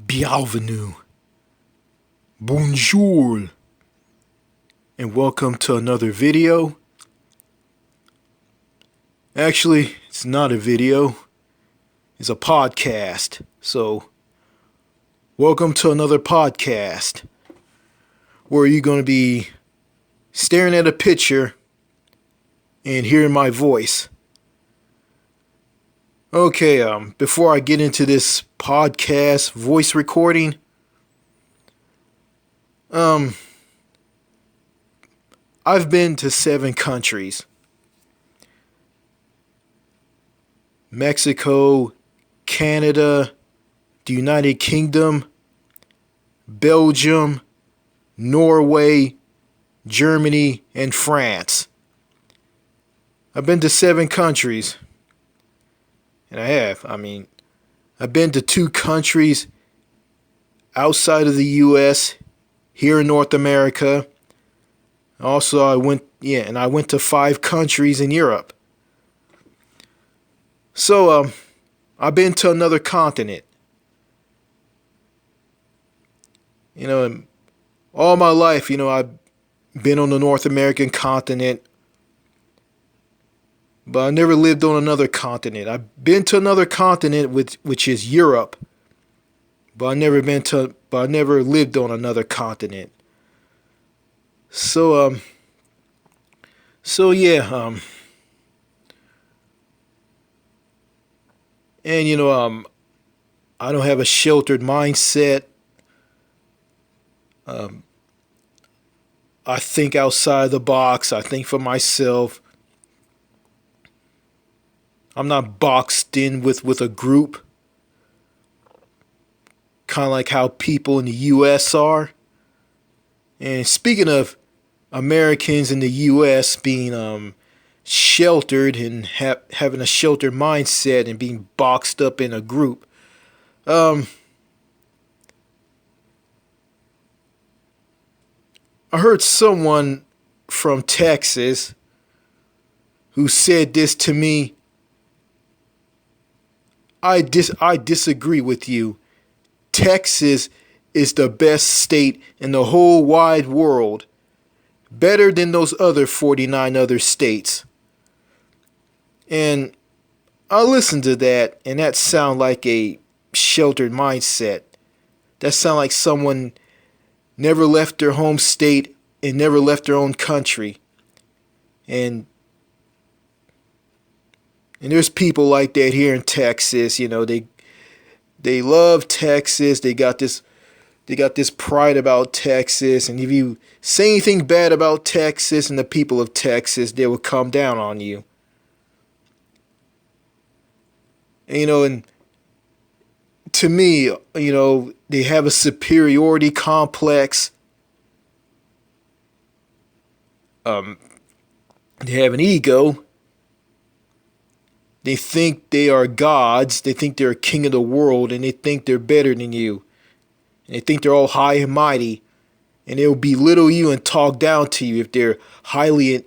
Bienvenue, bonjour, and welcome to another video. Actually, it's not a video, it's a podcast. So, welcome to another podcast where you're going to be staring at a picture and hearing my voice. Okay, before I get into this podcast voice recording, I've been to 7 countries. Mexico, Canada, the United Kingdom, Belgium, Norway, Germany, and France. I've been to 7 countries. And I've been to 2 countries outside of the U.S., here in North America. Also, I went to 5 countries in Europe. So, I've been to another continent. All my life, I've been on the North American continent. But I never lived on another continent. I've been to another continent, which is Europe. But I never lived on another continent. So yeah. And I don't have a sheltered mindset. I think outside the box. I think for myself. I'm not boxed in with a group. Kind of like how people in the U.S. are. And speaking of Americans in the U.S. being sheltered and having a sheltered mindset and being boxed up in a group. I heard someone from Texas who said this to me. I disagree with you. Texas is the best state in the whole wide world. Better than those other 49 other states. And I listened to that, and that sound like a sheltered mindset. That sound like someone never left their home state and never left their own country. And there's people like that here in Texas. They love Texas. They got this pride about Texas. And if you say anything bad about Texas and the people of Texas, they will come down on you. And to me, they have a superiority complex. They have an ego. They think they are gods. They think they're king of the world, and they think they're better than you. And they think they're all high and mighty, and they'll belittle you and talk down to you if they're highly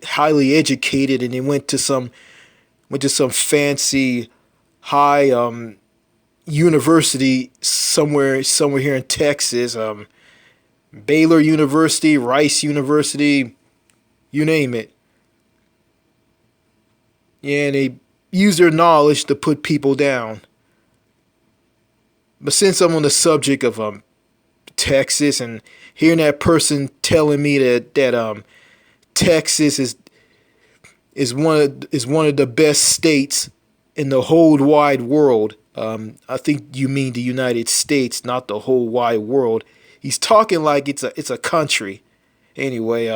educated and they went to some fancy high university somewhere here in Texas. Baylor University, Rice University, you name it. Yeah, and they use their knowledge to put people down. But since I'm on the subject of Texas and hearing that person telling me that Texas is one of the best states in the whole wide world. I think you mean the United States, not the whole wide world. He's talking like it's a country. Anyway,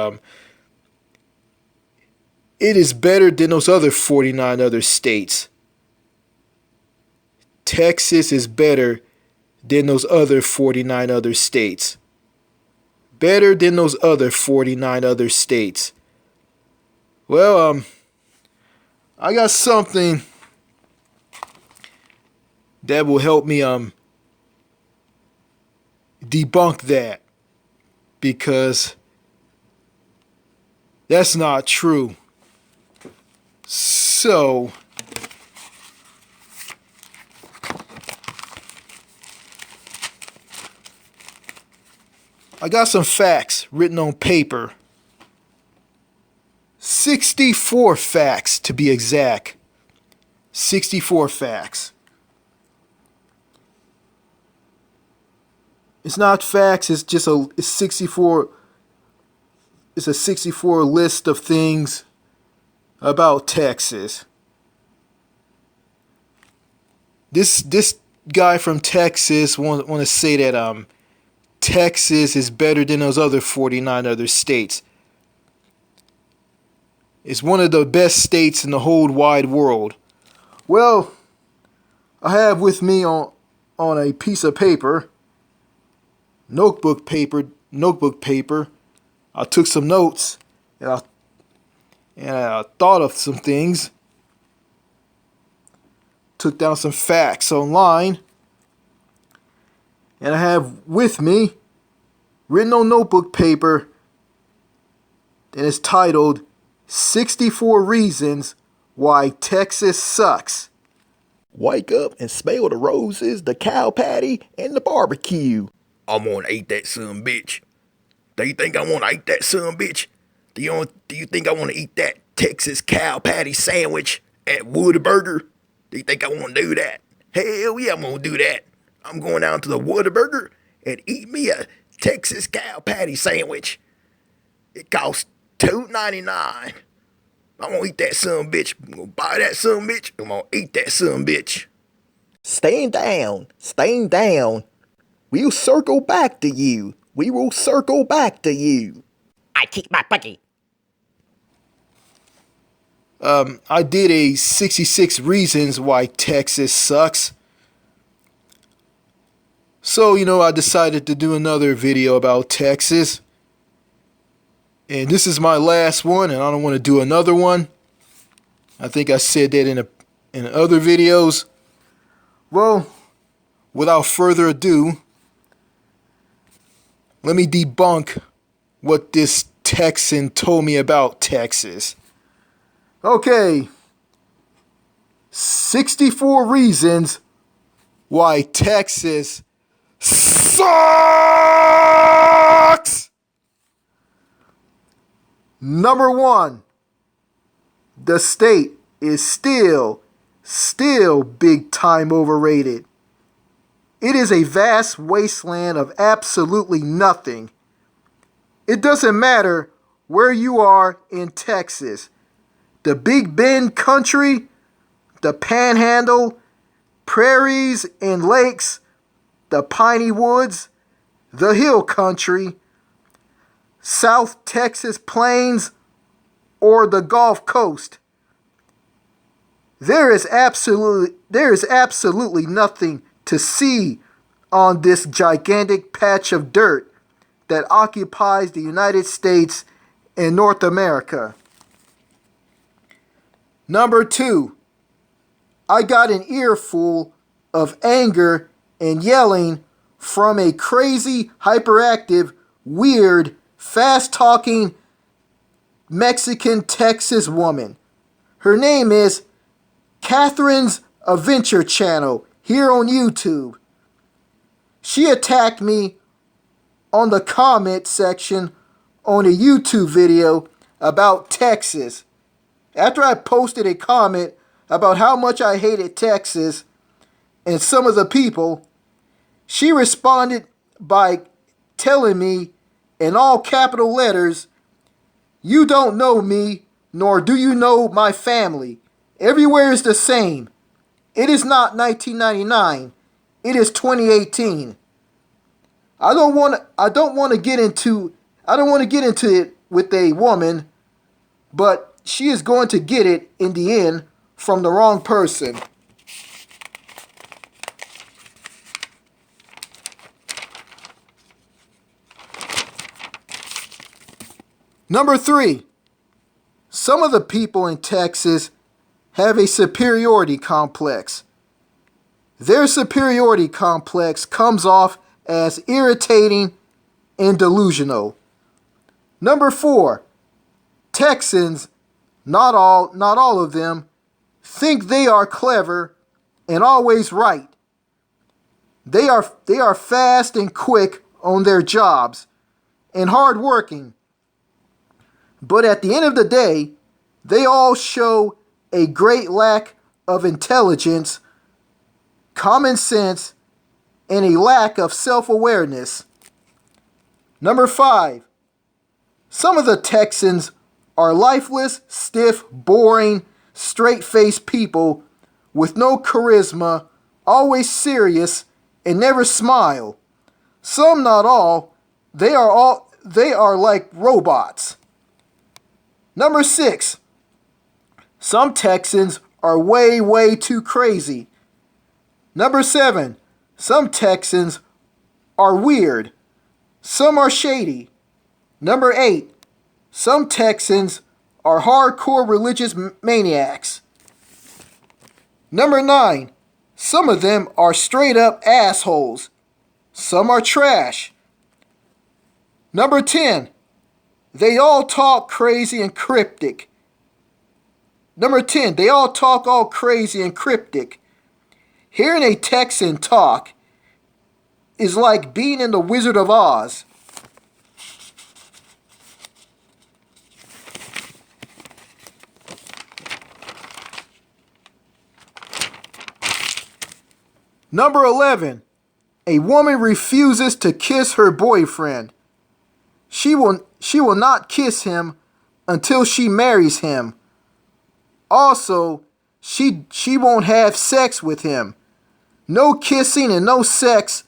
it is better than those other 49 other states. Texas is better than those other 49 other states. Better than those other 49 other states. Well, I got something that will help me debunk that, because that's not true. So, I got some facts written on paper. 64 facts to be exact. 64 facts. It's not facts, it's just it's 64. It's a 64 list of things about Texas. This guy from Texas want to say that Texas is better than those other 49 other states. It's one of the best states in the whole wide world. Well, I have with me on a piece of paper, notebook paper. I took some notes and I thought of some things. Took down some facts online. And I have with me, written on notebook paper, and it's titled 64 Reasons Why Texas Sucks. Wake up and smell the roses, the cow patty, and the barbecue. I'm gonna eat that son bitch. Do you think I wanna eat that son bitch? Do you think I wanna eat that Texas cow patty sandwich at Whataburger? Do you think I wanna do that? Hell yeah, I'm gonna do that. I'm going down to the Whataburger and eat me a Texas cow patty sandwich. It costs $2.99. I'm gonna eat that son bitch. I'm gonna buy that son bitch. I'm gonna eat that son bitch. Stand down, stand down. We'll circle back to you. We will circle back to you. I keep my bucket. I did a 66 reasons why Texas sucks. So, I decided to do another video about Texas. And this is my last one, and I don't want to do another one. I think I said that in other videos. Well, without further ado, let me debunk what this Texan told me about Texas. Okay. 64 reasons why Texas sucks. Number 1, the state is still big time overrated. It is a vast wasteland of absolutely nothing. It doesn't matter where you are in Texas. The Big Bend country, the Panhandle, prairies and lakes, the piney woods, the hill country, South Texas plains, or the Gulf Coast. There is absolutely nothing to see on this gigantic patch of dirt that occupies the United States and North America. Number 2, I got an earful of anger and yelling from a crazy, hyperactive, weird, fast-talking Mexican Texas woman. Her name is Catherine's Adventure Channel here on YouTube. She attacked me on the comment section on a YouTube video about Texas. After I posted a comment about how much I hated Texas and some of the people, she responded by telling me in all capital letters, "You don't know me, nor do you know my family. Everywhere is the same. It is not 1999. It is 2018. I don't want to get into it with a woman, but she is going to get it in the end from the wrong person." Number 3, some of the people in Texas have a superiority complex. Their superiority complex comes off as irritating and delusional. Number 4, Texans, not all of them, think they are clever and always right. They are fast and quick on their jobs. and hardworking. But at the end of the day, they all show a great lack of intelligence, common sense, and a lack of self-awareness. Number 5. Some of the Texans are lifeless, stiff, boring, straight-faced people with no charisma, always serious, and never smile. Some, not all, they are like robots. Number 6. Some Texans are way, way too crazy. Number 7. Some Texans are weird. Some are shady. Number 8. Some Texans are hardcore religious maniacs. Number 9. Some of them are straight up assholes. Some are trash. Number 10. They all talk crazy and cryptic. Number 10. They all talk all crazy and cryptic. Hearing a Texan talk is like being in the Wizard of Oz. Number 11. A woman refuses to kiss her boyfriend. She will not kiss him until she marries him. Also, she won't have sex with him. No kissing and no sex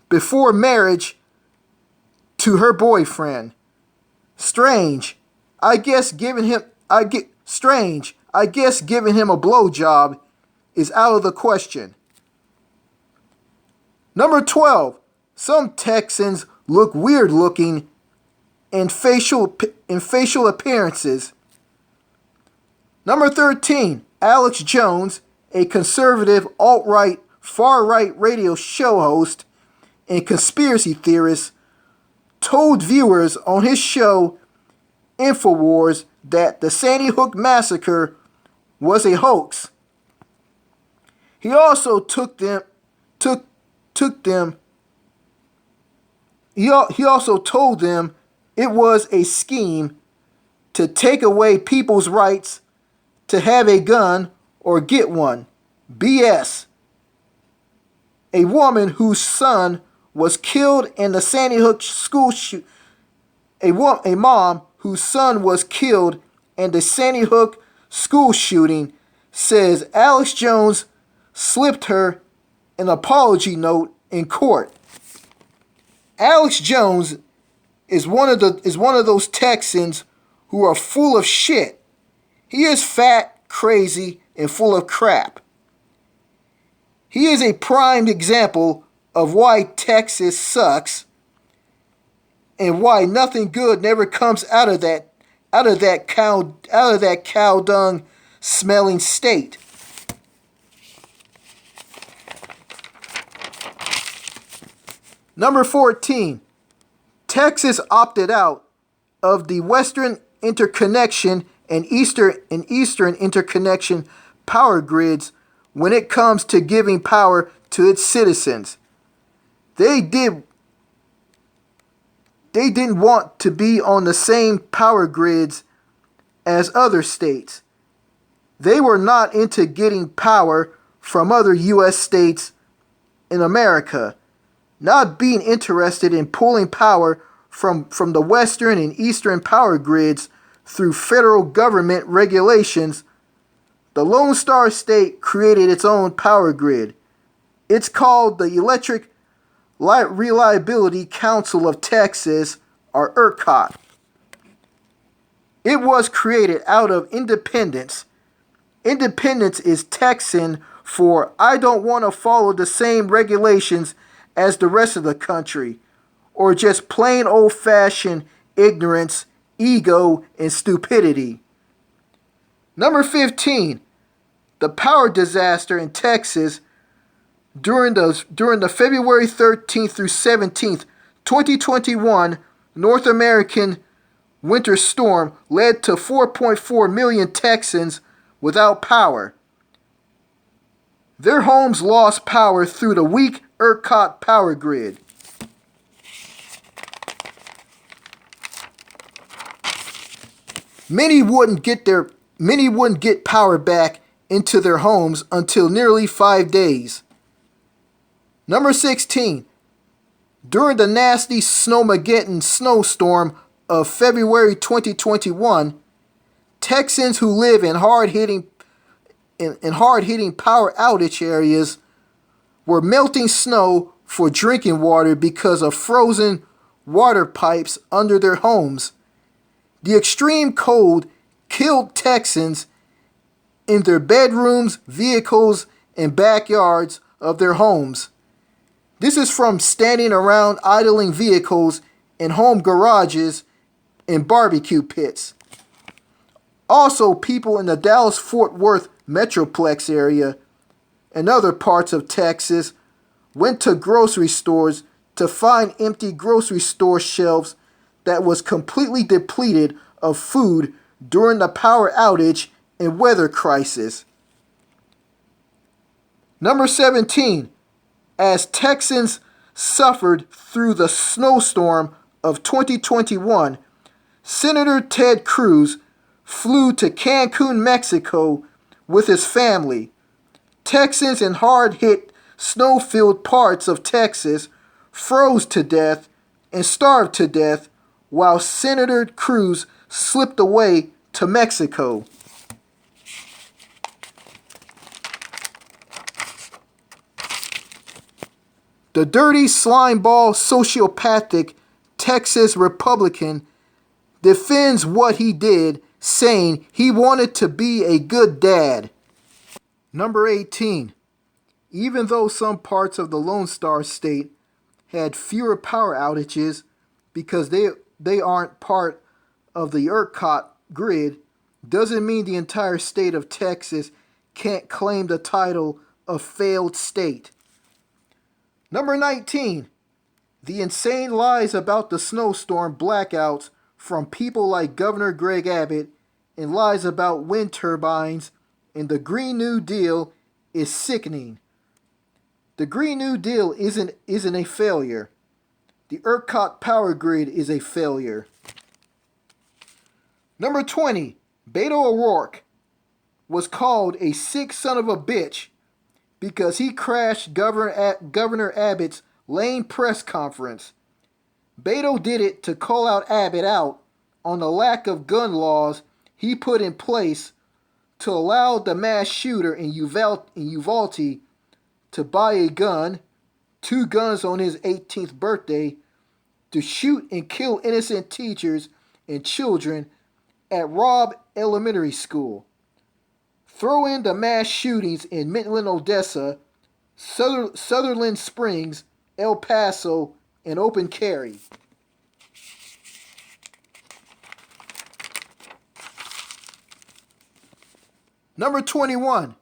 before marriage to her boyfriend. Strange. I guess giving him a blowjob is out of the question. Number 12. Some Texans look weird looking in facial appearances. Number 13. Alex Jones, a conservative, alt-right, far-right radio show host and conspiracy theorist, told viewers on his show InfoWars that the Sandy Hook massacre was a hoax. He also he also told them it was a scheme to take away people's rights to have a gun or get one. BS. A woman whose son was killed in the Sandy Hook school shoot. A mom whose son was killed in the Sandy Hook school shooting says Alex Jones slipped her an apology note in court. Alex Jones is one of those Texans who are full of shit. He is fat, crazy, and full of crap. He is a prime example of why Texas sucks and why nothing good never comes out of that cow dung smelling state. Number 14. Texas opted out of the Western Interconnection and Eastern Interconnection power grids when it comes to giving power to its citizens. They didn't want to be on the same power grids as other states. They were not into getting power from other U.S. states in America, not being interested in pulling power from the Western and Eastern power grids through federal government regulations. The Lone Star State created its own power grid. It's called the Electric Reliability Council of Texas, or ERCOT. It was created out of independence. Independence is Texan for I don't want to follow the same regulations as the rest of the country, or just plain old-fashioned ignorance, ego, and stupidity. Number 15. The power disaster in Texas during the February 13th through 17th, 2021 North American winter storm led to 4.4 million Texans without power. Their homes lost power through the weak ERCOT power grid. Many wouldn't get power back into their homes until nearly 5 days. Number 16. During the nasty Snowmageddon snowstorm of February 2021, Texans who live in hard-hitting power outage areas were melting snow for drinking water because of frozen water pipes under their homes. The extreme cold killed Texans in their bedrooms, vehicles, and backyards of their homes. This is from standing around idling vehicles in home garages and barbecue pits. Also, people in the Dallas-Fort Worth Metroplex area and other parts of Texas went to grocery stores to find empty grocery store shelves that was completely depleted of food during the power outage and weather crisis. Number 17. As Texans suffered through the snowstorm of 2021, Senator Ted Cruz flew to Cancun, Mexico with his family. Texans in hard-hit, snow-filled parts of Texas froze to death and starved to death while Senator Cruz slipped away to Mexico. The dirty slimeball sociopathic Texas Republican defends what he did, saying he wanted to be a good dad. Number 18. Even though some parts of the Lone Star State had fewer power outages because they aren't part of the ERCOT grid, doesn't mean the entire state of Texas can't claim the title of failed state. Number 19. The insane lies about the snowstorm blackouts from people like Governor Greg Abbott and lies about wind turbines and the Green New Deal is sickening. The Green New Deal isn't a failure. The ERCOT power grid is a failure. Number 20. Beto O'Rourke was called a sick son of a bitch because he crashed Governor Abbott's lame press conference. Beto did it to call out Abbott out on the lack of gun laws he put in place to allow the mass shooter in Uvalde to buy a gun, 2 guns on his 18th birthday, to shoot and kill innocent teachers and children at Robb Elementary School. Throw in the mass shootings in Midland, Odessa, Sutherland Springs, El Paso, and open carry. Number 21.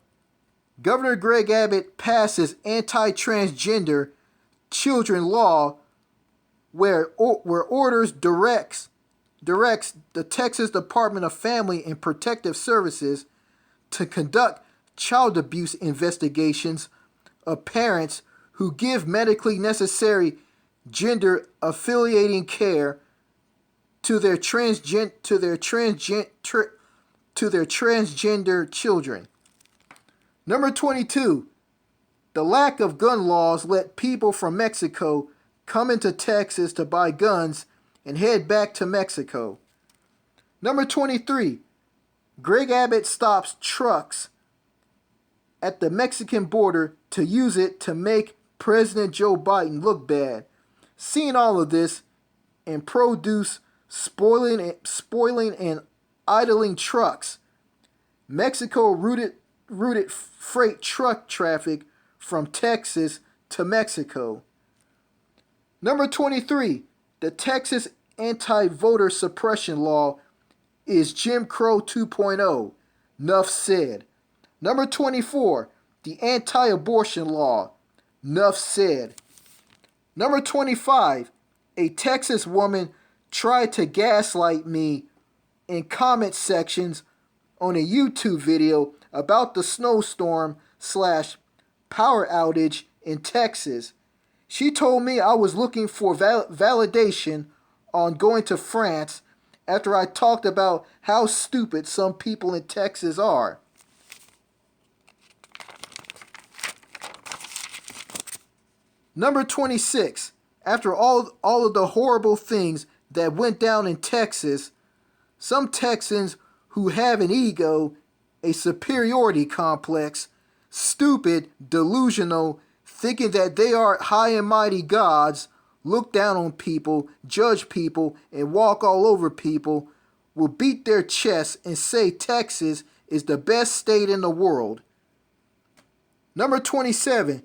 Governor Greg Abbott passes anti-transgender children law where orders directs the Texas Department of Family and Protective Services to conduct child abuse investigations of parents who give medically necessary gender affiliating care to their transgender children. Number 22. The lack of gun laws let people from Mexico come into Texas to buy guns and head back to Mexico. Number 23. Greg Abbott stops trucks at the Mexican border to use it to make President Joe Biden look bad. Seeing all of this and produce spoiling and idling trucks, Mexico routed freight truck traffic from Texas to Mexico. Number 23. The Texas anti-voter suppression law is Jim Crow 2.0. Nuff said. Number 24. The anti-abortion law. Nuff said. Number 25. A Texas woman tried to gaslight me in comment sections on a YouTube video about the snowstorm / power outage in Texas. She told me I was looking for validation on going to France after I talked about how stupid some people in Texas are. Number 26. After all of the horrible things that went down in Texas, some Texans who have an ego, a superiority complex, stupid, delusional, thinking that they are high and mighty gods, look down on people, judge people, and walk all over people, will beat their chests and say Texas is the best state in the world. Number 27.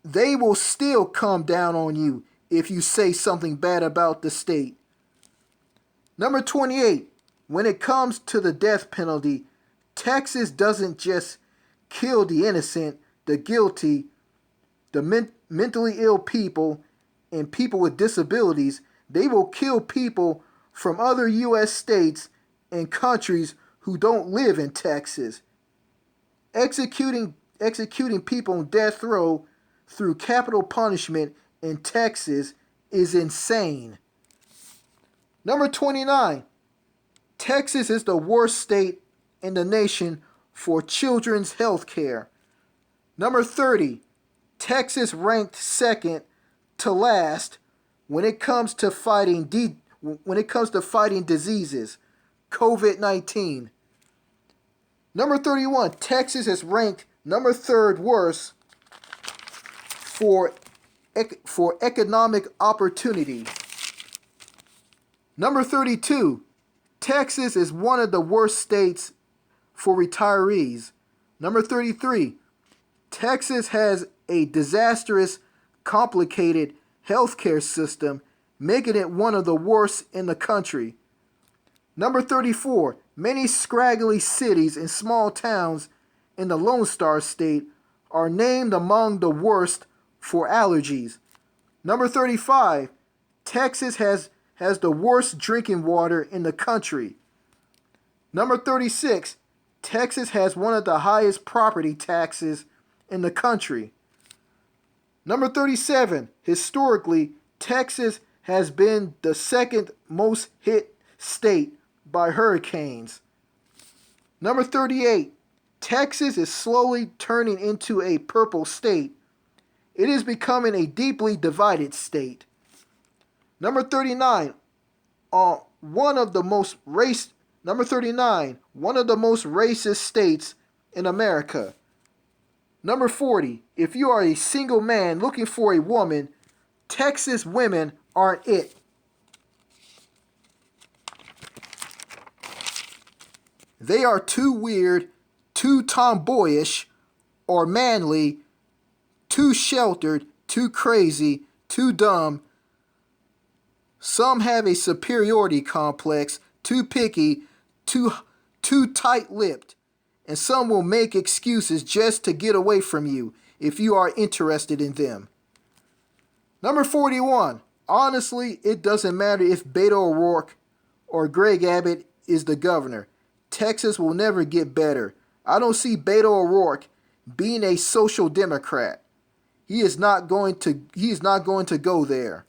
They will still come down on you if you say something bad about the state. Number 28. When it comes to the death penalty, Texas doesn't just kill the innocent, the guilty, the mentally ill people, and people with disabilities. They will kill people from other U.S. states and countries who don't live in Texas. Executing people on death row through capital punishment in Texas is insane. Number 29. Texas is the worst state in the nation for children's health care. Number 30. Texas ranked second to last when it comes to fighting diseases, COVID-19. Number 31. Texas is ranked number 3rd worst for economic opportunity. Number 32. Texas is one of the worst states for retirees. Number 33. Texas has a disastrous, complicated healthcare system, making it one of the worst in the country. Number 34. Many scraggly cities and small towns in the Lone Star State are named among the worst for allergies. Number 35. Texas has the worst drinking water in the country. Number 36. Texas has one of the highest property taxes in the country. Number 37. Historically, Texas has been the 2nd most hit state by hurricanes. Number 38. Texas is slowly turning into a purple state. It is becoming a deeply divided state. Number 39. One of the most racist states in America. Number 40. If you are a single man looking for a woman, Texas women aren't it. They are too weird, too tomboyish, or manly, too sheltered, too crazy, too dumb. Some have a superiority complex, too picky, too tight-lipped, and some will make excuses just to get away from you if you are interested in them. Number 41. Honestly, it doesn't matter if Beto O'Rourke or Greg Abbott is the governor. Texas will never get better. I don't see Beto O'Rourke being a social democrat. He is not going to go there.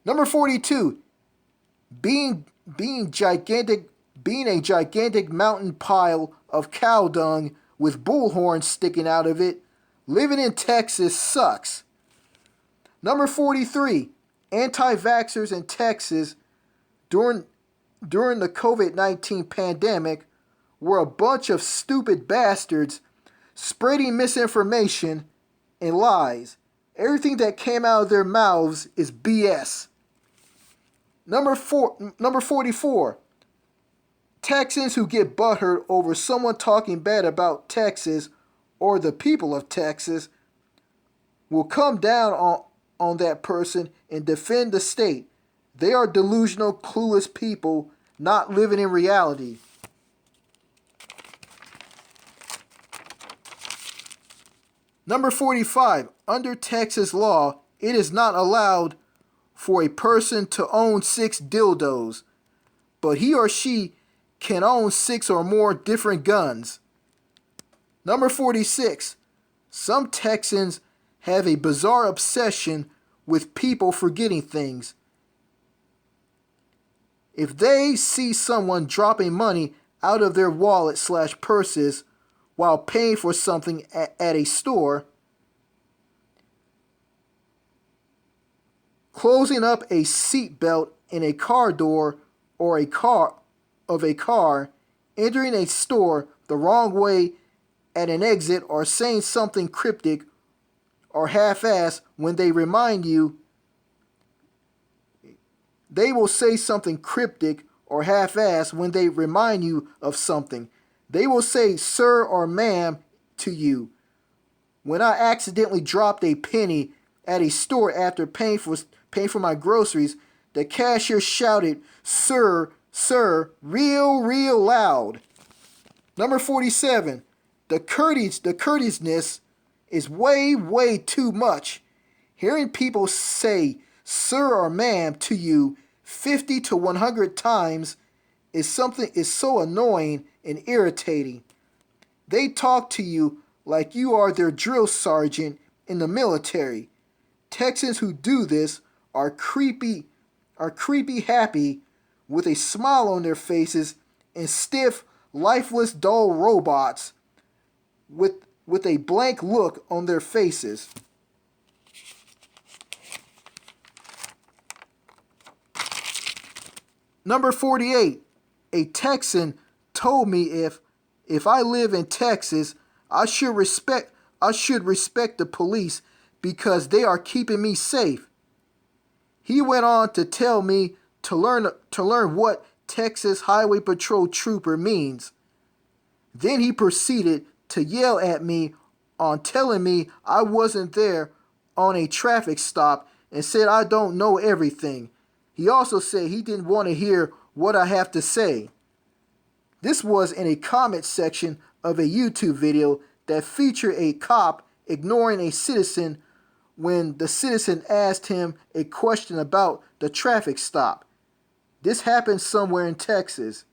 Number 42. Being a gigantic mountain pile of cow dung with bull horns sticking out of it, living in Texas sucks. Number 43. Anti-vaxxers in Texas during the COVID-19 pandemic were a bunch of stupid bastards spreading misinformation and lies. Everything that came out of their mouths is BS. Number 44. Texans who get butthurt over someone talking bad about Texas or the people of Texas will come down on that person and defend the state. They are delusional, clueless people not living in reality. Number 45. Under Texas law, it is not allowed for a person to own 6 dildos, but he or she can own 6 or more different guns. Number 46. Some Texans have a bizarre obsession with people forgetting things. If they see someone dropping money out of their wallet/purses while paying for something at a store, closing up a seat belt in a car door or a car, entering a store the wrong way at an exit, or saying something cryptic or half-assed when they remind you, they will say something cryptic or half-assed when they remind you of something. They will say sir or ma'am to you. When I accidentally dropped a penny at a store after paying for my groceries, the cashier shouted, "Sir, sir," real loud. Number 47. The courteousness is way too much. Hearing people say sir or ma'am to you 50 to 100 times is so annoying and irritating. They talk to you like you are their drill sergeant in the military. Texans who do this are creepy happy with a smile on their faces, and stiff, lifeless, dull robots with a blank look on their faces. Number 48. A Texan told me if I live in Texas, I should respect the police because they are keeping me safe. He went on to tell me to learn what Texas Highway Patrol trooper means. Then he proceeded to yell at me on telling me I wasn't there on a traffic stop and said I don't know everything. He also said he didn't want to hear what I have to say. This was in a comment section of a YouTube video that featured a cop ignoring a citizen when the citizen asked him a question about the traffic stop. This happened somewhere in Texas.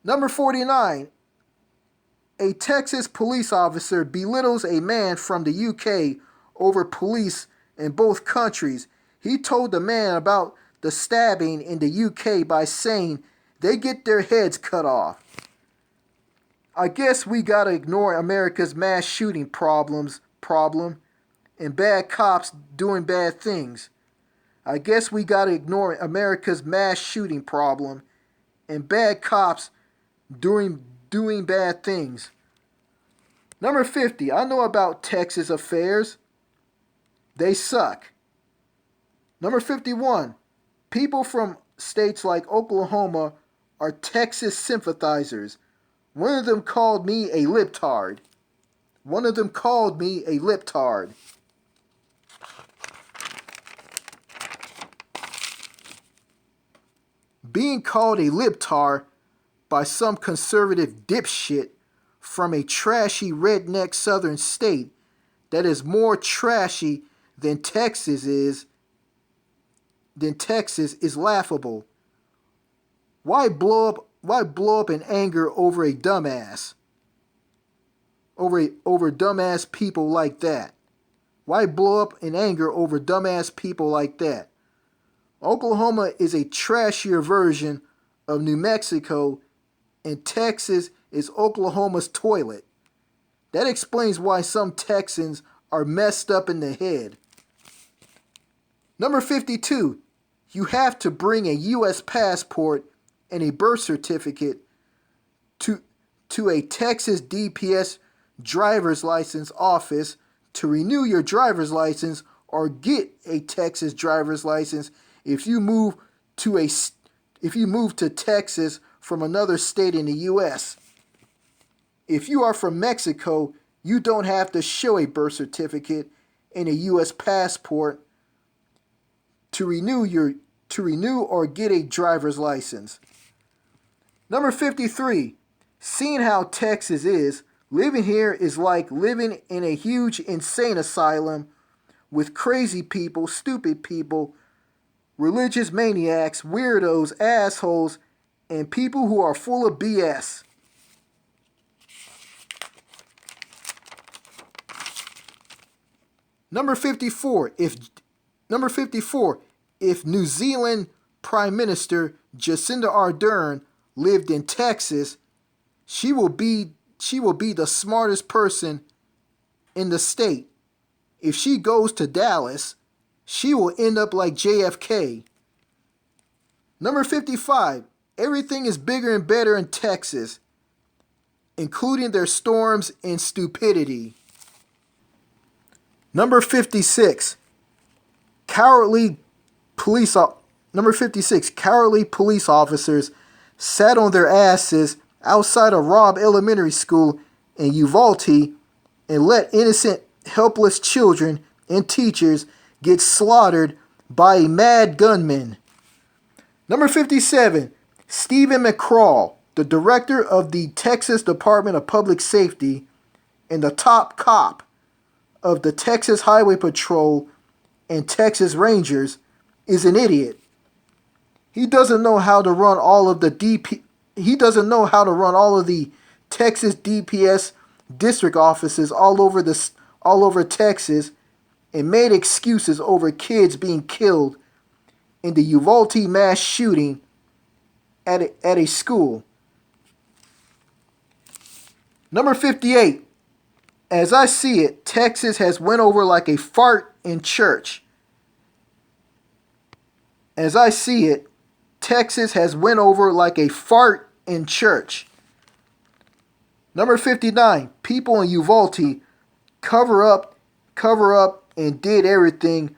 Number 49. A Texas police officer belittles a man from the UK over police in both countries. He told the man about the stabbing in the UK by saying they get their heads cut off. I guess we gotta ignore America's mass shooting problem and bad cops doing bad things. I guess we gotta ignore America's mass shooting problem and bad cops doing bad things. Number 50. I know about Texas affairs. They suck. Number 51. People from states like Oklahoma are Texas sympathizers. One of them called me a libtard. Being called a libtard by some conservative dipshit from a trashy redneck southern state that is more trashy than Texas is laughable. Why blow up in anger over a dumbass? Over dumbass people like that? Why blow up in anger over dumbass people like that? Oklahoma is a trashier version of New Mexico, and Texas is Oklahoma's toilet. That explains why some Texans are messed up in the head. Number 52. You have to bring a U.S. passport and a birth certificate to a Texas DPS driver's license office to renew your driver's license or get a Texas driver's license if you move to Texas from another state in the U.S. If you are from Mexico, you don't have to show a birth certificate and a U.S. passport to renew or get a driver's license. Number 53. Seeing how Texas is, living here is like living in a huge insane asylum with crazy people, stupid people, religious maniacs, weirdos, assholes, and people who are full of BS. Number 54. if New Zealand Prime Minister Jacinda Ardern lived in Texas, she will be the smartest person in the state. If she goes to Dallas, she will end up like JFK. Number 55. Everything is bigger and better in Texas, including their storms and stupidity. Number 56. Cowardly police officers sat on their asses outside of Robb Elementary School in Uvalde and let innocent, helpless children and teachers get slaughtered by a mad gunman. Number 57. Stephen McCraw, the director of the Texas Department of Public Safety and the top cop of the Texas Highway Patrol and Texas Rangers, is an idiot. He doesn't know how to run all of the Texas DPS district offices all over Texas, and made excuses over kids being killed in the Uvalde mass shooting at a school. Number 58. As I see it, Texas has went over like a fart in church. As I see it, Texas has went over like a fart in church. Number 59. People in Uvalde cover up, and did everything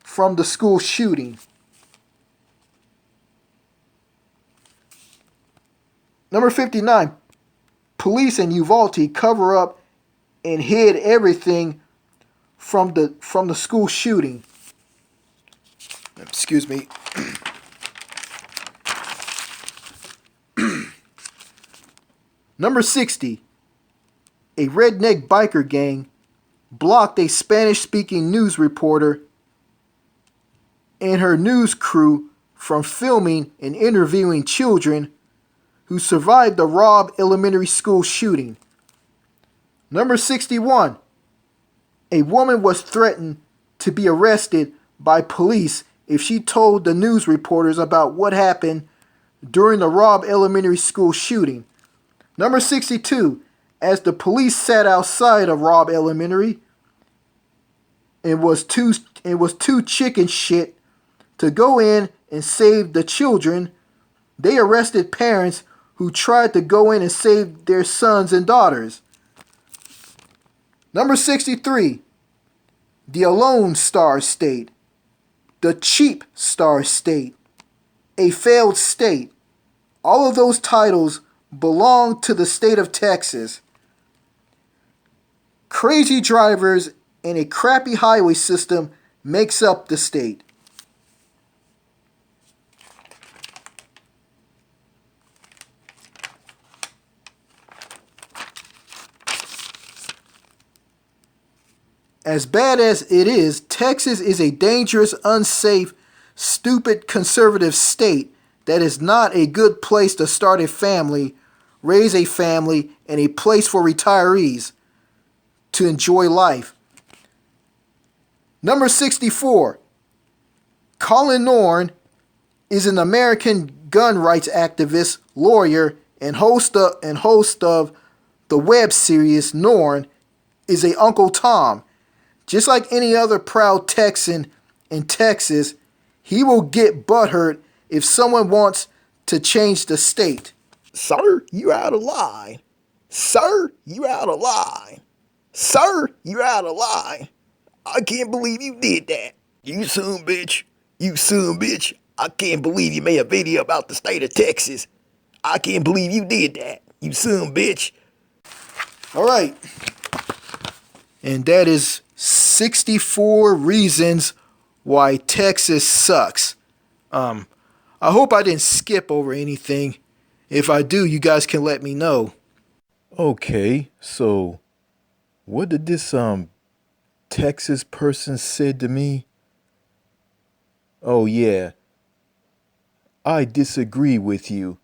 from the school shooting. Number 59. Police in Uvalde cover up and hid everything from the school shooting. Excuse me. Number 60. A redneck biker gang blocked a Spanish-speaking news reporter and her news crew from filming and interviewing children who survived the Robb Elementary School shooting. Number 61. A woman was threatened to be arrested by police if she told the news reporters about what happened during the Robb Elementary School shooting. Number 62. As the police sat outside of Robb Elementary and was too chicken shit to go in and save the children, they arrested parents who tried to go in and save their sons and daughters. Number 63. The Alone Star State, the Cheap Star State, a failed state. All of those titles belong to the state of Texas. Crazy drivers and a crappy highway system makes up the state. As bad as it is, Texas is a dangerous, unsafe, stupid, conservative state that is not a good place to start a family, raise a family, and a place for retirees to enjoy life. Number 64. Colin Norn is an American gun rights activist, lawyer, and host of the web series Norn is a Uncle Tom. Just like any other proud Texan in Texas, he will get butthurt if someone wants to change the state. Sir, you out of line. Sir, you out of line. Sir, you out of line. I can't believe you did that. You son bitch. You son bitch. I can't believe you made a video about the state of Texas. I can't believe you did that. You son bitch. All right. And that is 64 reasons why Texas sucks. I hope I didn't skip over anything. If I do, you guys can let me know. Okay, so what did this Texas person said to me? Oh yeah, I disagree with you.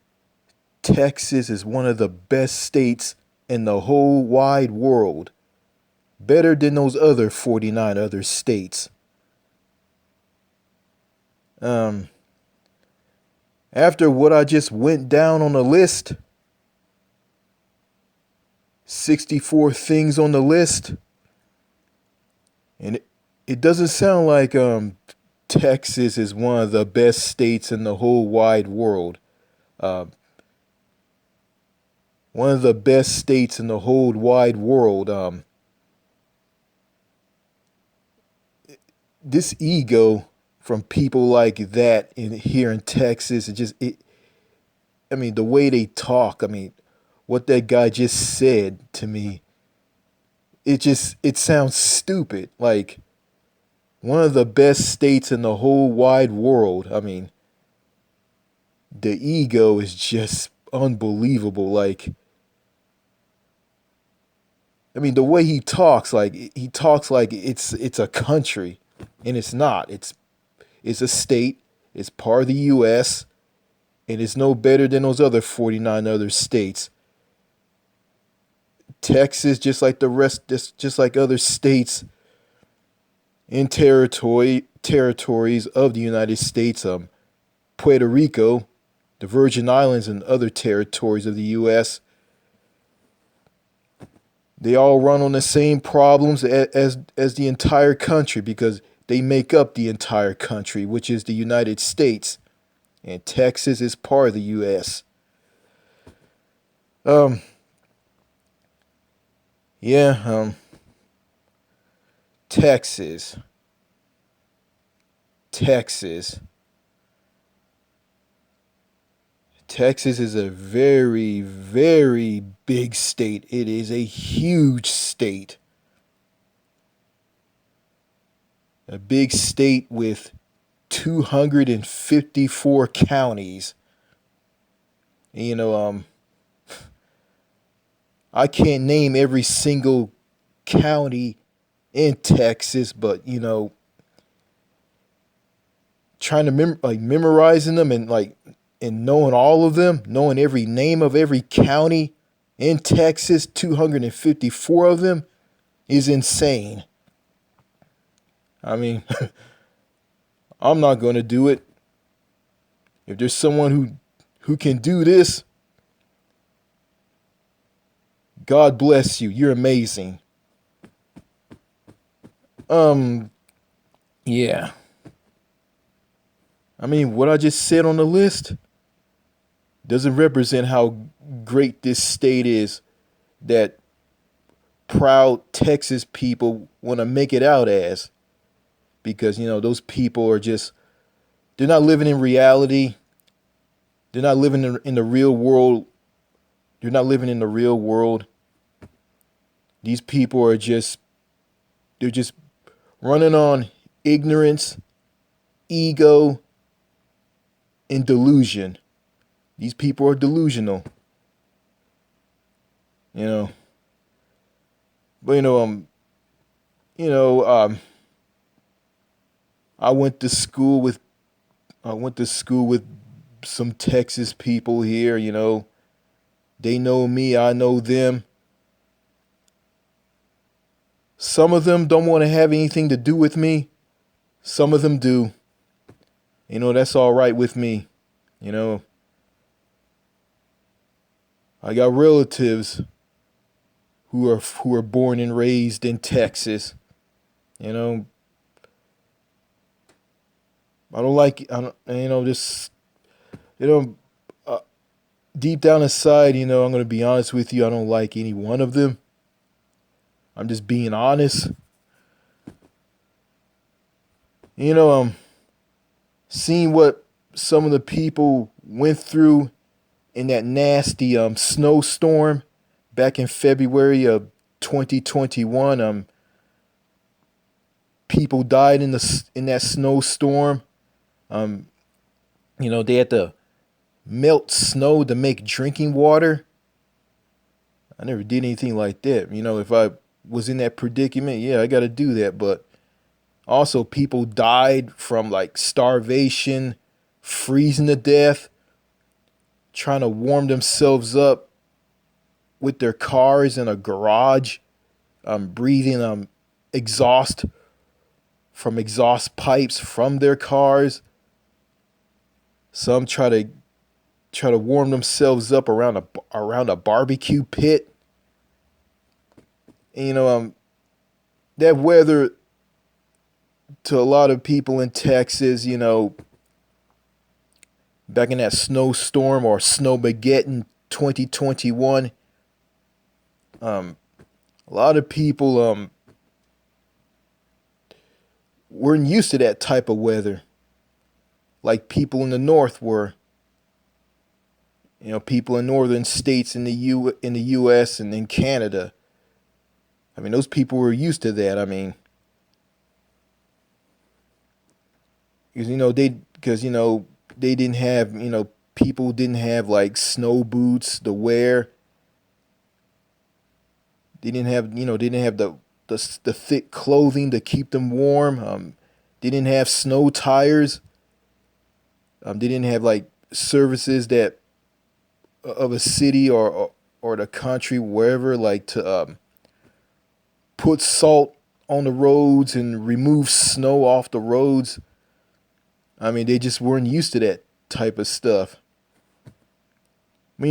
Texas is one of the best states in the whole wide world. Better than those other 49 other states. Um, After what I just went down on the list, 64 things on the list, and it doesn't sound like Texas is one of the best states in the whole wide world. Uh, One of the best states in the whole wide world. This ego from people like that in here in Texas, I mean, the way they talk, I mean, what that guy just said to me, it sounds stupid. Like one of the best states in the whole wide world. I mean, the ego is just unbelievable. Like, I mean, the way he talks like it's a country, and it's not. It's a state. It's part of the U.S. and it's no better than those other 49 other states. Texas, just like the rest, just like other states in territories of the United States, Puerto Rico, the Virgin Islands, and other territories of the U.S. They all run on the same problems as the entire country because they make up the entire country, which is the United States, and Texas is part of the U.S. Um, yeah, Texas, Texas, Texas is a very, very big state. It is a huge state. A big state with 254 counties. And, I can't name every single county in Texas, but trying to memorizing them and knowing all of them, knowing every name of every county in Texas, 254 of them, is insane. I mean, I'm not going to do it. If there's someone who can do this, God bless you. You're amazing. Yeah. I mean, what I just said on the list doesn't represent how great this state is that proud Texas people want to make it out as. Because, those people are they're not living in reality. They're not living in the real world. They're not living in the real world. These people are they're just running on ignorance, ego, and delusion. These people are delusional. But I went to school with some Texas people here, They know me, I know them. Some of them don't want to have anything to do with me. Some of them do. That's all right with me. I got relatives who are born and raised in Texas. I don't like just deep down inside, I'm going to be honest with you, I don't like any one of them. I'm just being honest. Seeing what some of the people went through in that nasty snowstorm back in February of 2021. People died in that snowstorm. They had to melt snow to make drinking water. I never did anything like that. If I was in that predicament, yeah, I got to do that. But also, people died from starvation, freezing to death, trying to warm themselves up with their cars in a garage, breathing exhaust from exhaust pipes from their cars. Some try to warm themselves up around a barbecue pit. And, that weather to a lot of people in Texas, back in that snowstorm or snowmageddon 2021, a lot of people weren't used to that type of weather, like people in the north were. People in northern states in the U.S. and in Canada. I mean, those people were used to that. I mean, they didn't have people didn't have like snow boots to wear. They didn't have the thick clothing to keep them warm. They didn't have snow tires. They didn't have like services that of a city or the country wherever, like to put salt on the roads and remove snow off the roads. I mean, they just weren't used to that type of stuff. But,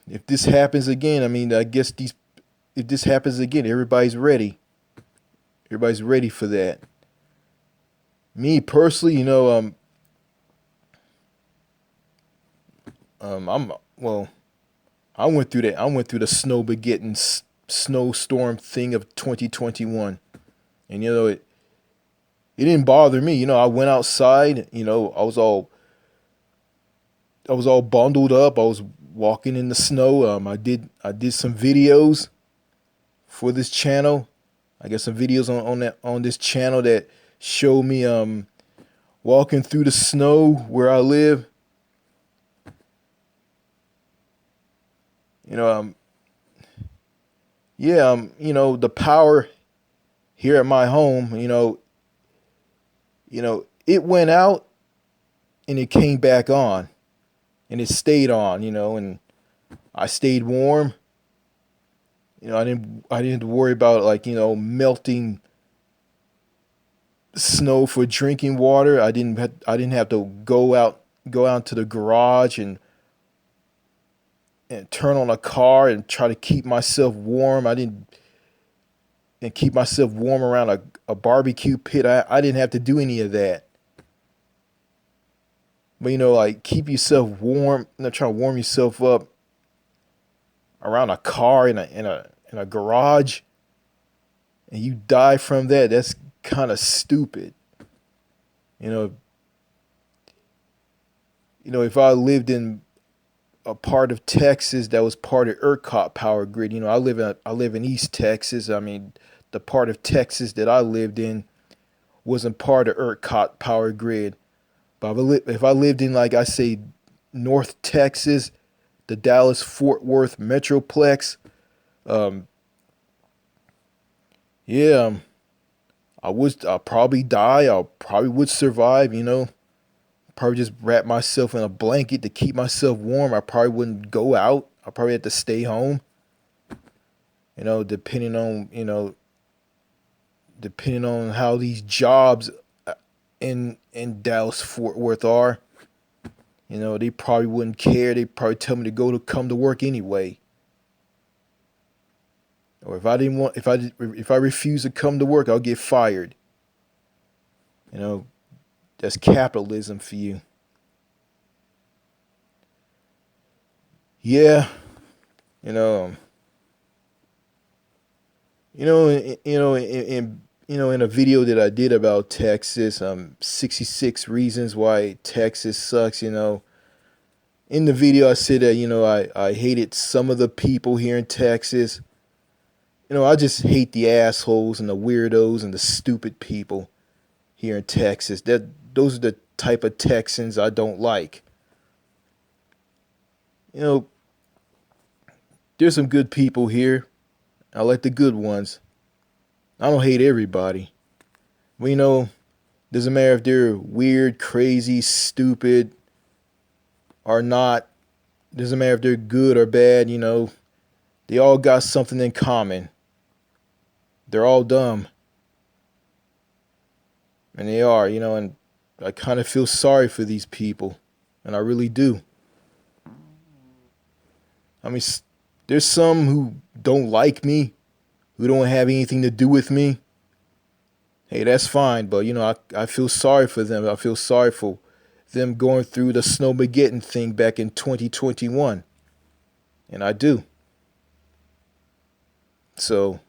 if this happens again, I mean, I guess if this happens again, everybody's ready. Everybody's ready for that. Me personally, I'm well. I went through that. I went through the snowstorm thing of 2021, and it didn't bother me. I went outside. I was all bundled up. I was walking in the snow. I did some videos for this channel. I got some videos on this channel that show me walking through the snow where I live. The power here at my home, it went out and it came back on and it stayed on, and I stayed warm. I didn't worry about like, melting snow for drinking water. I didn't have to go out to the garage and turn on a car and try to keep myself warm. And keep myself warm around a barbecue pit. I didn't have to do any of that. But like keep yourself warm, trying to warm yourself up around a car in a garage, and you die from that. That's kind of stupid. If I lived in a part of Texas that was part of ERCOT power grid. I live in East Texas. I mean, the part of Texas that I lived in wasn't part of ERCOT power grid. But if I lived in, like I say, North Texas, the Dallas Fort Worth Metroplex, yeah, I'll probably die. I probably would survive. Probably just wrap myself in a blanket to keep myself warm. I probably wouldn't go out. I probably have to stay home. Depending on how these jobs in Dallas Fort Worth are. They probably wouldn't care. They probably tell me to come to work anyway. Or if I refuse to come to work, I'll get fired. That's capitalism for you. Yeah, you know, in a video that I did about Texas, 66 reasons why Texas sucks. In the video I said that I hated some of the people here in Texas. I just hate the assholes and the weirdos and the stupid people here in Texas. Those are the type of Texans I don't like. There's some good people here. I like the good ones. I don't hate everybody. But doesn't matter if they're weird, crazy, stupid, or not. Doesn't matter if they're good or bad, they all got something in common. They're all dumb. And they are, and I kind of feel sorry for these people. and I really do. I mean, there's some who don't like me, who don't have anything to do with me. Hey, that's fine, but I feel sorry for them. I feel sorry for them going through the Snowmageddon thing back in 2021, and I do. So,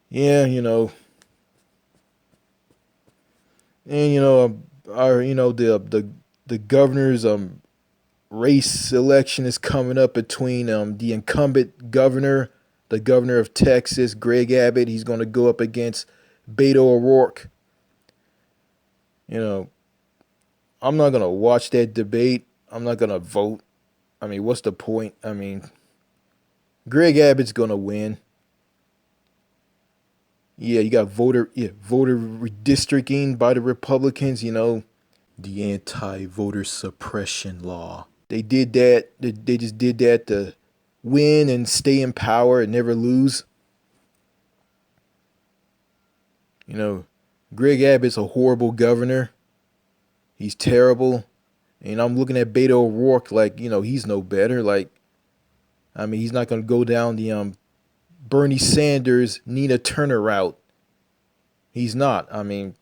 yeah, and our the governor's race election is coming up between the incumbent governor, the governor of Texas, Greg Abbott. He's going to go up against Beto O'Rourke. I'm not going to watch that debate. I'm not going to vote. I mean, what's the point? I mean, Greg Abbott's going to win. Yeah, you got voter redistricting by the Republicans, the anti-voter suppression law. They did that. They just did that to win and stay in power and never lose. Greg Abbott's a horrible governor. He's terrible. And I'm looking at Beto O'Rourke like, he's no better. Like, I mean, he's not going to go down the Bernie Sanders, Nina Turner route. He's not. I mean,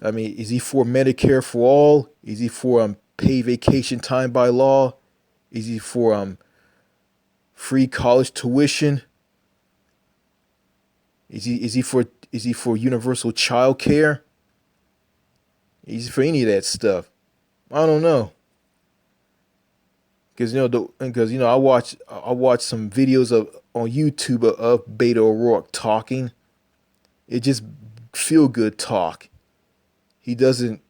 is he for Medicare for all? Is he for pay vacation time by law? Is he for free college tuition? Is he for universal child care? Is he for any of that stuff? I don't know. Because I watch some videos on YouTube of Beto O'Rourke talking. It just feel good talk. He doesn't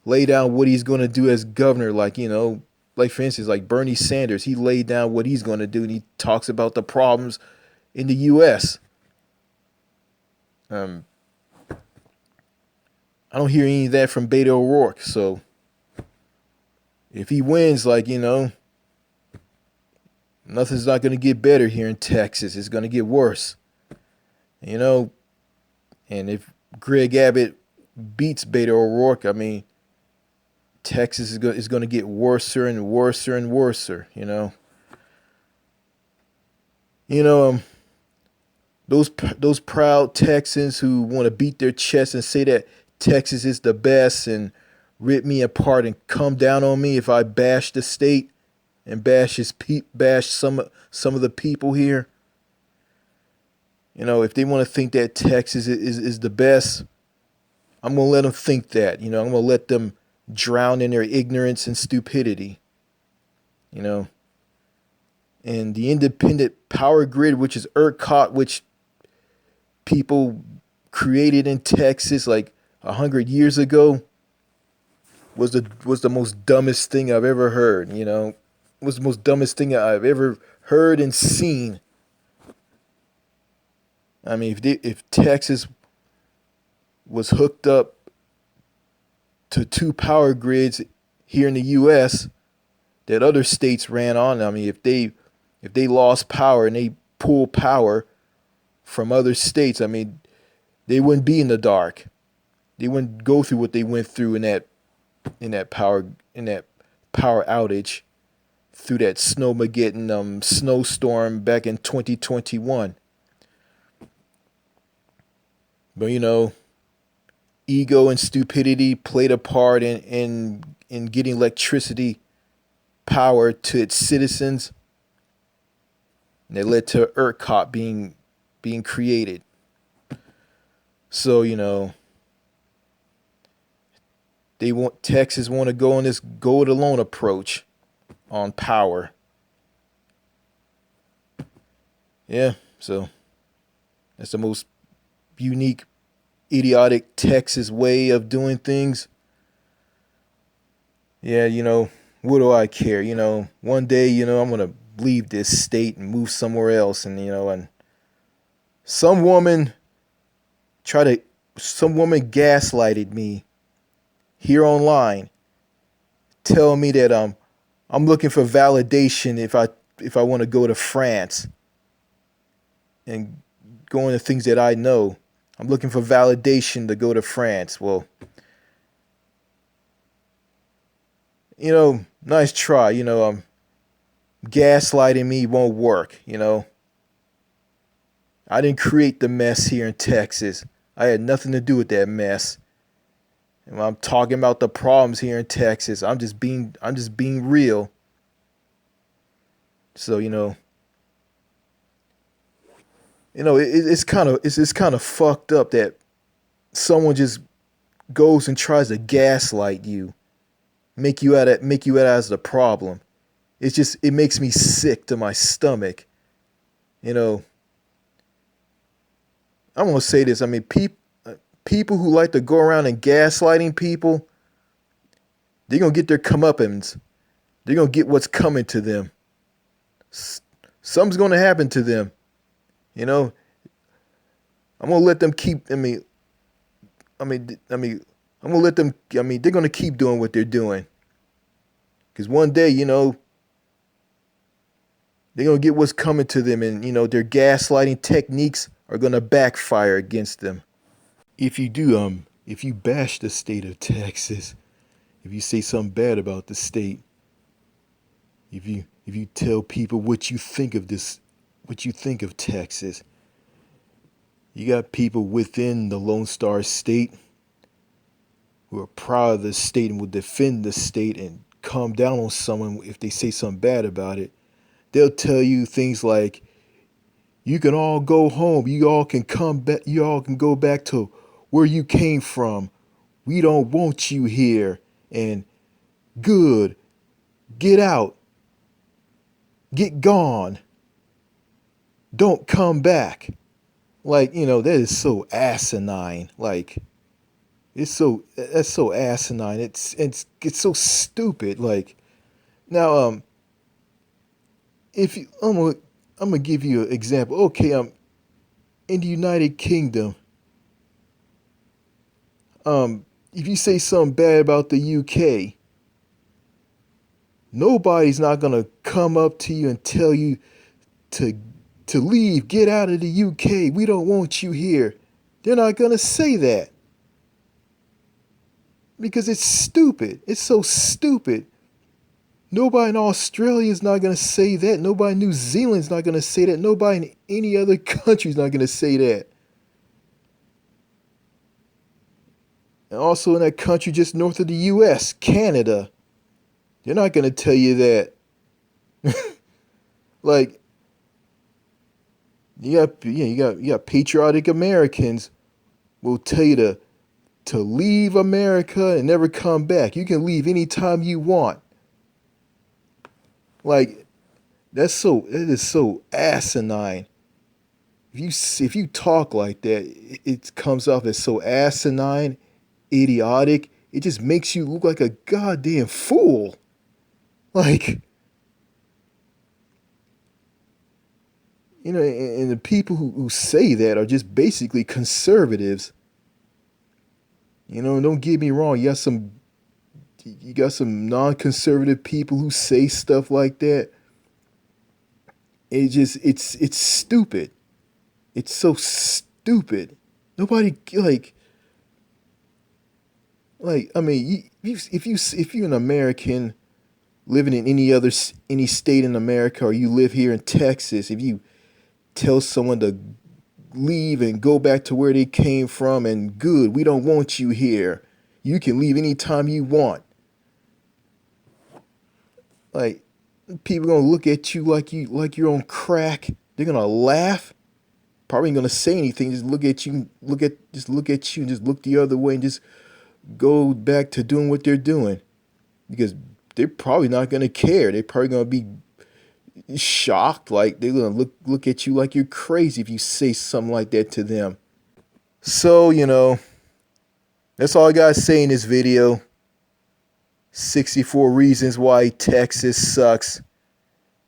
lay down what he's going to do as governor, like for instance, like Bernie Sanders. He laid down what he's going to do, and he talks about the problems in the U.S. I don't hear any of that from Beto O'Rourke. So if he wins, nothing's not going to get better here in Texas. It's going to get worse. And if Greg Abbott beats Beto O'Rourke, I mean, Texas is going to get worser and worser and worser. Those proud Texans who want to beat their chest and say that Texas is the best and rip me apart and come down on me if I bash the state and bash some of the people here. If they want to think that Texas is the best, I'm going to let them think that. I'm going to let them drown in their ignorance and stupidity. And the independent power grid, which is ERCOT, which people created in Texas like 100 years ago, was the most dumbest thing I've ever heard. Was the most dumbest thing I've ever heard and seen. I mean, if Texas was hooked up to two power grids here in the U.S. that other states ran on, I mean, if they lost power and they pulled power from other states, I mean, they wouldn't be in the dark. They wouldn't go through what they went through in that power outage through that Snowmageddon snowstorm back in 2021. But ego and stupidity played a part in getting electricity power to its citizens. And it led to ERCOT being created. So, Texas want to go on this go it alone approach on power. Yeah, so that's the most unique, idiotic Texas way of doing things. Yeah, what do I care? One day, I'm going to leave this state and move somewhere else. And some woman gaslighted me here online, telling me that I'm looking for validation if I want to go to France and go into things that I know. I'm looking for validation to go to France. Well, Nice try. Gaslighting me won't work. I didn't create the mess here in Texas. I had nothing to do with that mess. And when I'm talking about the problems here in Texas, I'm just being real. So it's kind of fucked up that someone just goes and tries to gaslight you, make you out as the problem. It makes me sick to my stomach. You know, I'm gonna say this. I mean, people who like to go around and gaslighting people, they're gonna get their comeuppance. They're gonna get what's coming to them. Something's gonna happen to them. You know, I'm gonna let them keep. I'm gonna let them. They're gonna keep doing what they're doing. Cause one day, they're gonna get what's coming to them, and their gaslighting techniques are gonna backfire against them. If you bash the state of Texas, if you say something bad about the state, if you tell people what you think of this, what you think of Texas, you got people within the Lone Star State who are proud of the state and will defend the state and calm down on someone if they say something bad about it. They'll tell you things like, "You can all go home. You all can come back. You all can go back to where you came from. We don't want you here." And good, get out, get gone, don't come back. Like, that is so asinine. Like, that's so asinine. It's so stupid. Like, now, if you, I'm gonna give you an example. Okay, in the United Kingdom. If you say something bad about the UK, nobody's not gonna come up to you and tell you to leave, get out of the UK. We don't want you here. They're not gonna say that because it's stupid. It's so stupid. Nobody in Australia is not gonna say that. Nobody in New Zealand's not gonna say that. Nobody in any other country's not gonna say that. And also in that country just north of the US, Canada, they're not gonna tell you that. Like, you got patriotic Americans will tell you to leave America and never come back. You can leave anytime you want. Like, it is so asinine. If you talk like that, it comes off as so asinine, idiotic. It just makes you look like a goddamn fool. Like, and the people who say that are just basically conservatives. Don't get me wrong. You got some non-conservative people who say stuff like that. It's stupid. It's so stupid. Nobody I mean, if you're an American living in any state in America, or you live here in Texas, if you tell someone to leave and go back to where they came from, and good, we don't want you here. You can leave anytime you want. Like, people gonna look at you like you're on crack. They're gonna laugh. Probably ain't gonna say anything. Just look at you, and just look the other way, and just go back to doing what they're doing, because they're probably not gonna care. They're probably gonna be shocked. Like, they're gonna look at you like you're crazy if you say something like that to them. So, that's all I gotta say in this video. 64 reasons why Texas sucks.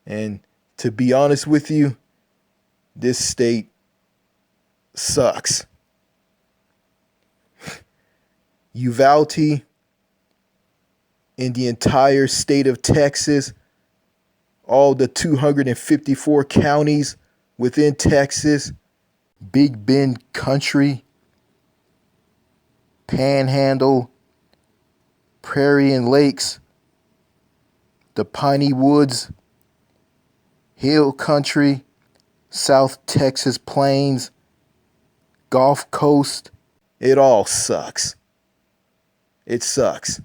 And to be honest with you, this state sucks. Uvalde, in the entire state of Texas, all the 254 counties within Texas, Big Bend Country, Panhandle, Prairie and Lakes, the piney woods, hill country, South Texas plains, Gulf Coast. It all sucks. It sucks.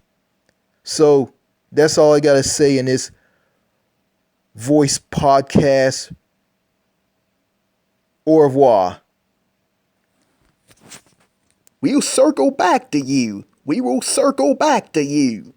So that's all I got to say in this voice podcast. Au revoir. We'll circle back to you. We will circle back to you.